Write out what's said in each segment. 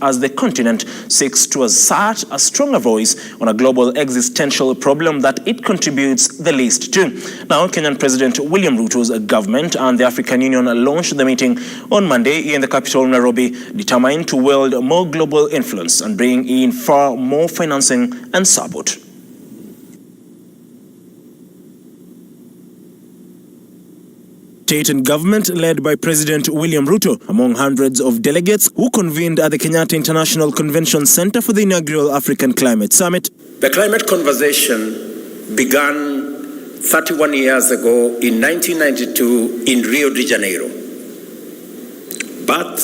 as the continent seeks to assert a stronger voice on a global existential problem that it contributes the least to. Now, Kenyan President William Ruto's government and the African Union launched the meeting on Monday in the capital, Nairobi, determined to wield more global influence and bring in far more financing and support. State and government led by President William Ruto among hundreds of delegates who convened at the Kenyatta International Convention Center for the inaugural African Climate Summit. The climate conversation began 31 years ago in 1992 in Rio de Janeiro. But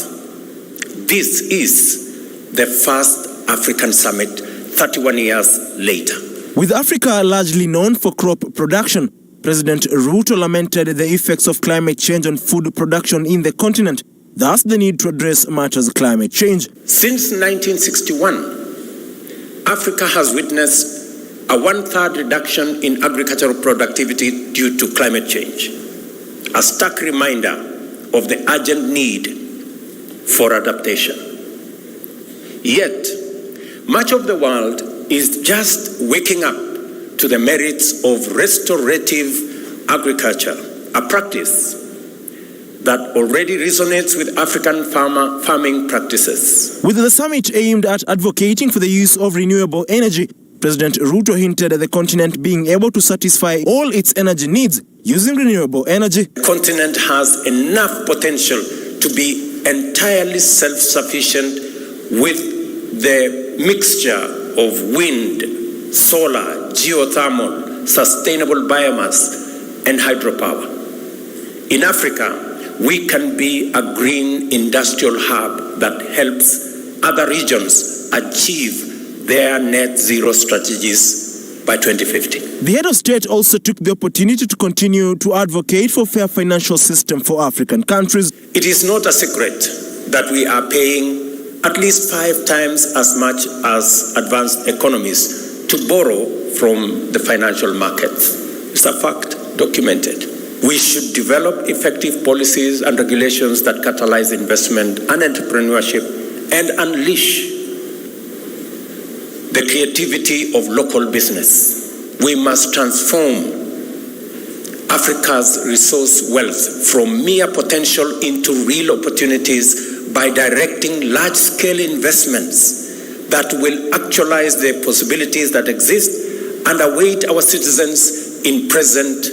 this is the first African summit 31 years later. With Africa largely known for crop production, President Ruto lamented the effects of climate change on food production in the continent, thus the need to address matters of climate change. Since 1961, Africa has witnessed a one-third reduction in agricultural productivity due to climate change, a stark reminder of the urgent need for adaptation. Yet, much of the world is just waking up to the merits of restorative agriculture, a practice that already resonates with African farming practices. With the summit aimed at advocating for the use of renewable energy, President Ruto hinted at the continent being able to satisfy all its energy needs using renewable energy. The continent has enough potential to be entirely self-sufficient with the mixture of wind, solar, geothermal, sustainable biomass, and hydropower. In Africa, we can be a green industrial hub that helps other regions achieve their net zero strategies by 2050. The head of state also took the opportunity to continue to advocate for a fair financial system for African countries. It is not a secret that we are paying at least 5 times as much as advanced economies to borrow from the financial markets. It's a fact, documented. We should develop effective policies and regulations that catalyze investment and entrepreneurship and unleash the creativity of local business. We must transform Africa's resource wealth from mere potential into real opportunities by directing large-scale investments that will actualize the possibilities that exist and await our citizens in present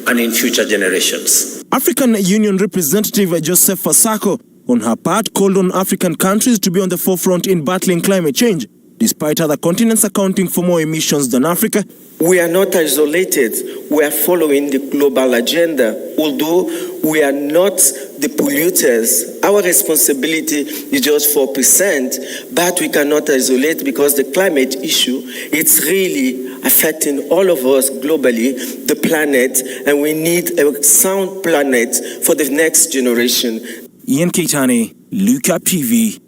and in future generations. African Union representative Joseph Fasako, on her part, called on African countries to be on the forefront in battling climate change, despite other continents accounting for more emissions than Africa. We are not isolated. We are following the global agenda. Although we are not the polluters, our responsibility is just 4%, but we cannot isolate because the climate issue, it's really affecting all of us globally, the planet, and we need a sound planet for the next generation. Ian Keitane, Look Up TV.